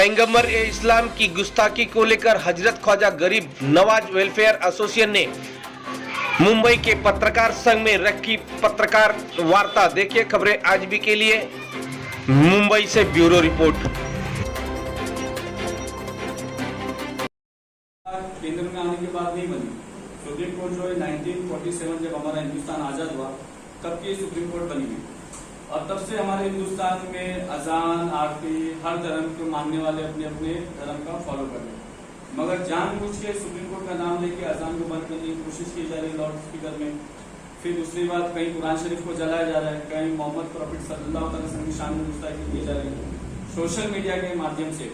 पैगंबर इस्लाम की गुस्ताखी को लेकर हजरत ख्वाजा गरीब नवाज वेलफेयर एसोसिएशन ने मुंबई के पत्रकार संघ में रखी पत्रकार वार्ता। देखिए खबरें आज भी के लिए मुंबई से ब्यूरो रिपोर्ट। केंद्र में आने के बाद नहीं बनी। सुप्रीम कोर्ट जो है 1947 जब हमारा हिंदुस्तान आजाद हुआ तब की सुप्रीम कोर्ट बनी हुई और तब से हमारे हिंदुस्तान में अजान आरती हर धर्म के मानने वाले अपने अपने धर्म का फॉलो कर रहे हैं, मगर जानबूझ के सुप्रीम कोर्ट का नाम लेके अजान को बंद करने की कोशिश की जा रही है लाउड स्पीकर में। फिर दूसरी बात, कहीं कुरान शरीफ को जलाया जा रहा है, कहीं मोहम्मद प्रॉफिट सल्लल्लाहु अलैहि वसल्लम की शान में गुस्ताखी की जा रही है सोशल मीडिया के माध्यम से।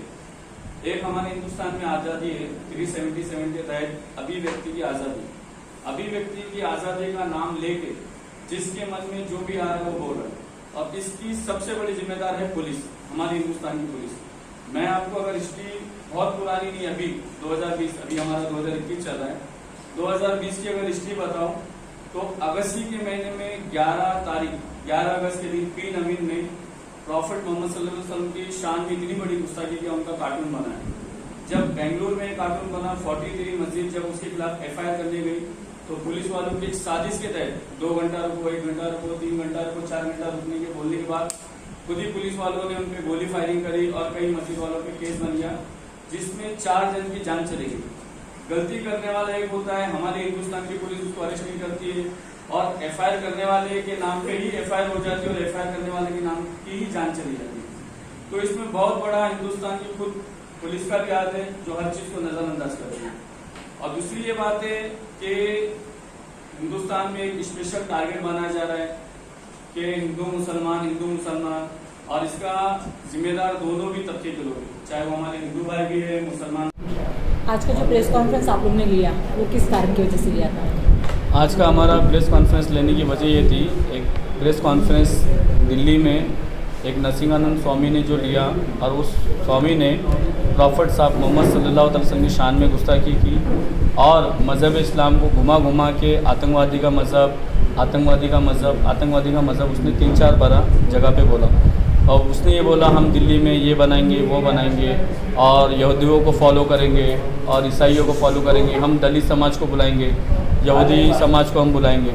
एक हमारे हिंदुस्तान में आज़ादी है 377 के तहत अभिव्यक्ति की आज़ादी। अभिव्यक्ति की आज़ादी का नाम लेके जिसके मन में जो भी आ रहा है वो बोल रहा है और इसकी सबसे बड़ी जिम्मेदार है पुलिस, हमारी हिंदुस्तान की पुलिस। मैं आपको अगर हिस्ट्री बहुत पुरानी नहीं, अभी 2020 अभी हमारा 2021 चल रहा है, 2020 की अगर हिस्ट्री बताऊं तो अगस्त के महीने में 11 अगस्त के दिन पी नवीन में प्रॉफिट मोहम्मद सल्लल्लाहु अलैहि वसल्लम की शान में इतनी बड़ी गुस्ताखी किया, उनका कार्टून बना है। जब बेंगलुरु में कार्टून बना 43 मस्जिद जब उसके खिलाफ FIR करने गई तो पुलिस वालों की एक साजिश के तहत 2 घंटा रुको, 1 घंटा रुको, 3 घंटा रुको, 4 घंटा रुकने के बोलने के बाद खुद ही पुलिस वालों ने उनपे गोली फायरिंग करी और कई मस्जिद वालों पे केस बन गया जिसमें 4 जन की जान चली गई। गलती करने वाला एक होता है, हमारे हिंदुस्तान की पुलिस उसको अरेस्ट नहीं करती है और FIR करने वाले के नाम पे ही FIR हो जाती है और FIR करने वाले के नाम की ही जान चली जाती है। तो इसमें बहुत बड़ा हिंदुस्तान की खुद पुलिस का भी हाथ है जो हर चीज को नजरअंदाज करती है। और दूसरी ये बात है कि हिंदुस्तान में एक स्पेशल टारगेट बनाया जा रहा है कि हिंदू मुसलमान, और इसका जिम्मेदार दोनों भी तबके के लोग हैं, चाहे वो हमारे हिंदू भाई भी है मुसलमान। आज का जो प्रेस कॉन्फ्रेंस आप लोग ने लिया वो किस कारण की वजह से लिया था? आज का हमारा प्रेस कॉन्फ्रेंस लेने की वजह ये थी, एक प्रेस कॉन्फ्रेंस दिल्ली में एक नरसिंहानंद स्वामी ने जो लिया और उस स्वामी ने प्रॉफिट साहब मोहम्मद सल्लल्लाहु अलैहि वसल्लम की शान में गुस्ताखी की और मज़हब इस्लाम को घुमा के आतंकवादी का मज़हब उसने 3-4 जगह पे बोला। और उसने ये बोला हम दिल्ली में ये बनाएंगे वो बनाएंगे और यहूदियों को फॉलो करेंगे और ईसाइयों को फॉलो करेंगे, हम दलित समाज को बुलाएंगे, यहूदी समाज को हम बुलाएंगे।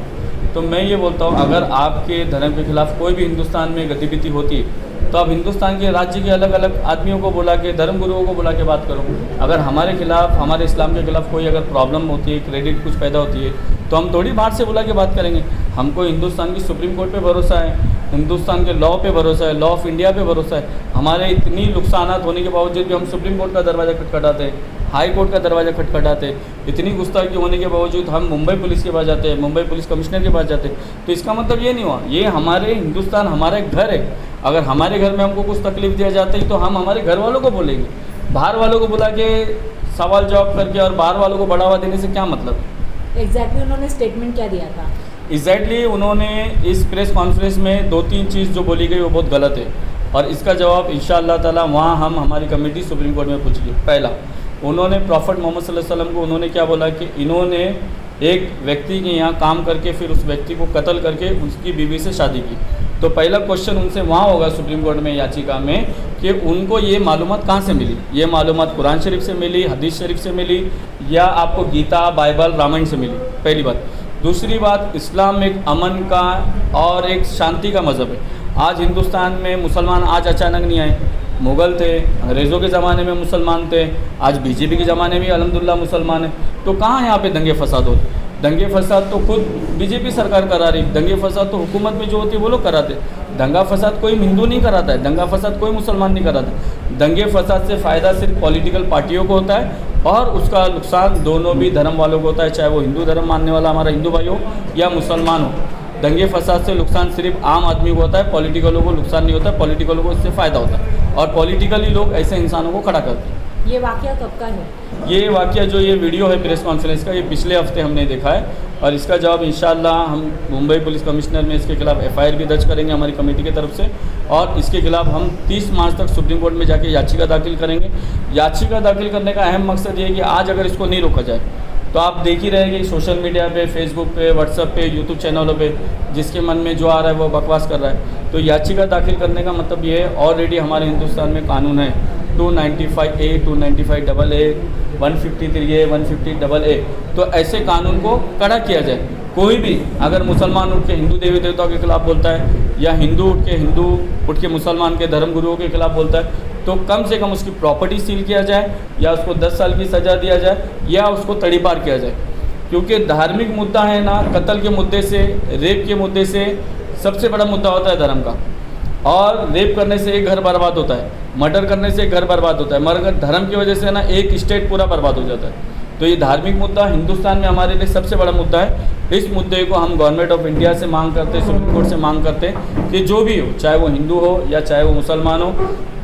तो मैं ये बोलता हूँ अगर आपके धर्म के खिलाफ कोई भी हिंदुस्तान में गतिविधि होती है तो आप हिंदुस्तान के राज्य के अलग अलग आदमियों को बुला के, धर्म गुरुओं को बुला के बात करो। अगर हमारे खिलाफ, हमारे इस्लाम के खिलाफ कोई अगर प्रॉब्लम होती है, क्रेडिट कुछ पैदा होती है तो हम थोड़ी बाहर से बुला के बात करेंगे। हमको हिंदुस्तान की सुप्रीम कोर्ट पे भरोसा है, हिंदुस्तान के लॉ पे भरोसा है, लॉ ऑफ इंडिया पे भरोसा है। हमारे इतनी नुकसानात होने के बावजूद भी हम सुप्रीम कोर्ट का दरवाज़ा खटखटाते हैं, हाई कोर्ट का दरवाज़ा खटखटाते हैं। इतनी गुस्ताखी होने के बावजूद हम मुंबई पुलिस के पास जाते हैं, मुंबई पुलिस कमिश्नर के पास जाते हैं। तो इसका मतलब ये नहीं हुआ, ये हमारे हिंदुस्तान हमारा एक घर है। अगर हमारे घर में हमको कुछ तकलीफ दिया जाता है तो हम हमारे घर वालों को बोलेंगे। बाहर वालों को बुला के सवाल जवाब करके और बाहर वालों को बढ़ावा देने से क्या मतलब? एग्जैक्टली उन्होंने स्टेटमेंट क्या दिया था? एग्जैक्टली उन्होंने इस प्रेस कॉन्फ्रेंस में 2-3 चीज़ जो बोली गई वो बहुत गलत है और इसका जवाब इंशाअल्लाह ताला वहाँ हम हमारी कमेटी सुप्रीम कोर्ट में पूछेंगे। पहला, उन्होंने प्रॉफिट मोहम्मद सल्लल्लाहु अलैहि वसल्लम को उन्होंने क्या बोला कि इन्होंने एक व्यक्ति के यहाँ काम करके फिर उस व्यक्ति को कत्ल करके उसकी बीवी से शादी की। तो पहला क्वेश्चन उनसे वहाँ होगा सुप्रीम कोर्ट में याचिका में कि उनको ये मालूमात कहाँ से मिली? ये मालूमात कुरान शरीफ से मिली, हदीस शरीफ से मिली या आपको गीता, बाइबल, रामायण से मिली? पहली बात। दूसरी बात, इस्लाम एक अमन का और एक शांति का मज़हब है। आज हिंदुस्तान में मुसलमान आज अचानक नहीं आए, मुग़ल थे, अंग्रेज़ों के ज़माने में मुसलमान थे, आज बीजेपी के ज़माने में अल्हम्दुलिल्लाह मुसलमान है। तो कहाँ यहाँ पे दंगे फसाद होते? दंगे फसाद तो खुद बीजेपी सरकार करा रही, दंगे फसाद तो हुकूमत में जो होती है वो लोग कराते। दंगा फसाद कोई हिंदू नहीं कराता है, दंगा फसाद कोई मुसलमान नहीं कराता। दंगे फसाद से फ़ायदा सिर्फ पॉलिटिकल पार्टियों को होता है और उसका नुकसान दोनों भी धर्म वालों को होता है, चाहे वो हिंदू धर्म मानने वाला हमारा हिंदू भाई हो या मुसलमान हो। दंगे फसाद से नुकसान सिर्फ आम आदमी को होता है, पॉलिटिकलों को नुकसान नहीं होता, पॉलिटिकलों को इससे फ़ायदा होता है और पॉलिटिकली लोग ऐसे इंसानों को खड़ा करते हैं। ये वाकया कब का है? ये वाकया जो ये वीडियो है प्रेस कॉन्फ्रेंस का, ये पिछले हफ्ते हमने देखा है और इसका जवाब इंशाअल्लाह हम मुंबई पुलिस कमिश्नर में इसके खिलाफ FIR भी दर्ज करेंगे हमारी कमेटी की तरफ से और इसके खिलाफ हम 30 मार्च तक सुप्रीम कोर्ट में जाके याचिका दाखिल करेंगे। याचिका दाखिल करने का अहम मकसद ये है कि आज अगर इसको नहीं रोका जाए तो आप देख ही रहेंगे सोशल मीडिया पे, फेसबुक पे, व्हाट्सएप पे, यूट्यूब चैनलों पे जिसके मन में जो आ रहा है वो बकवास कर रहा है। तो याचिका दाखिल करने का मतलब ये है, ऑलरेडी हमारे हिंदुस्तान में कानून है 295A, 295AA, 153A, 150AA, तो ऐसे कानून को कड़ा किया जाए। कोई भी अगर मुसलमान उठ के हिंदू देवी देवताओं के खिलाफ बोलता है या हिंदू उठ के मुसलमान के धर्म गुरुओं के खिलाफ बोलता है, तो कम से कम उसकी प्रॉपर्टी सील किया जाए या उसको 10 साल की सज़ा दिया जाए या उसको तड़ीपार किया जाए। क्योंकि धार्मिक मुद्दा है ना, कत्ल के मुद्दे से, रेप के मुद्दे से सबसे बड़ा मुद्दा होता है धर्म का। और रेप करने से एक घर बर्बाद होता है, मर्डर करने से एक घर बर्बाद होता है, मगर धर्म की वजह से ना एक स्टेट पूरा बर्बाद हो जाता है। तो ये धार्मिक मुद्दा हिंदुस्तान में हमारे लिए सबसे बड़ा मुद्दा है। इस मुद्दे को हम गवर्नमेंट ऑफ इंडिया से मांग करते, सुप्रीम कोर्ट से मांग करते कि जो भी हो, चाहे वो हिंदू हो या चाहे वो मुसलमान हो,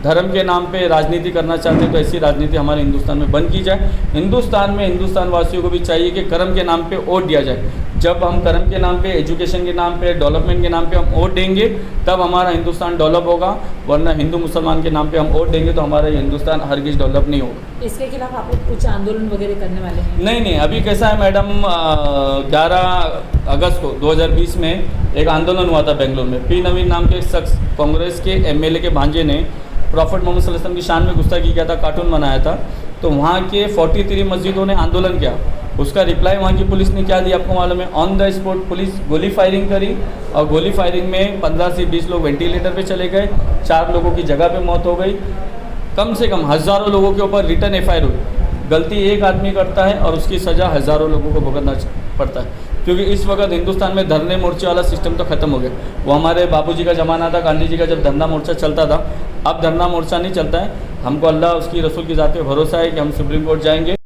धर्म के नाम पे राजनीति करना चाहते हैं तो ऐसी राजनीति हमारे हिंदुस्तान में बंद की जाए। हिंदुस्तान में हिंदुस्तान वासियों को भी चाहिए कि कर्म के नाम पे वोट दिया जाए। जब हम कर्म के नाम पे, एजुकेशन के नाम पे, डेवलपमेंट के नाम पे हम वोट देंगे तब हमारा हिंदुस्तान डेवलप होगा, वरना हिंदू मुसलमान के नाम पे हम वोट देंगे तो हमारा हिंदुस्तान हरगिज डेवलप नहीं होगा। इसके खिलाफ आप लोग कुछ आंदोलन वगैरह करने वाले हैं? नहीं, अभी कैसा है मैडम, 11 अगस्त को 2020 में एक आंदोलन हुआ था बेंगलुरु में। पी नवीन नाम के शख्स, कांग्रेस के एमएलए के भांजे ने प्रॉफिट मोहम्मद सल्लल्लाहु अलैहि वसल्लम की शान में गुस्ताखी किया था, कार्टून बनाया था। तो वहाँ के 43 मस्जिदों ने आंदोलन किया। उसका रिप्लाई वहाँ की पुलिस ने क्या दिया आपको मालूम है? ऑन द स्पॉट पुलिस गोली फायरिंग करी और गोली फायरिंग में 15 से 20 लोग वेंटिलेटर पे चले गए, 4 लोगों की जगह पे मौत हो गई। कम से कम हज़ारों लोगों के ऊपर रिटर्न एफआईआर हुई। गलती एक आदमी करता है और उसकी सज़ा हज़ारों लोगों को भुगतना पड़ता है। क्योंकि इस वक्त हिंदुस्तान में धरने मोर्चे वाला सिस्टम तो ख़त्म हो गया। वो हमारे बापूजी का ज़माना था, गांधी जी का जब धरना मोर्चा चलता था। अब धरना मोर्चा नहीं चलता है। हमको अल्लाह उसकी रसूल की ज़ात पे भरोसा है कि हम सुप्रीम कोर्ट जाएंगे।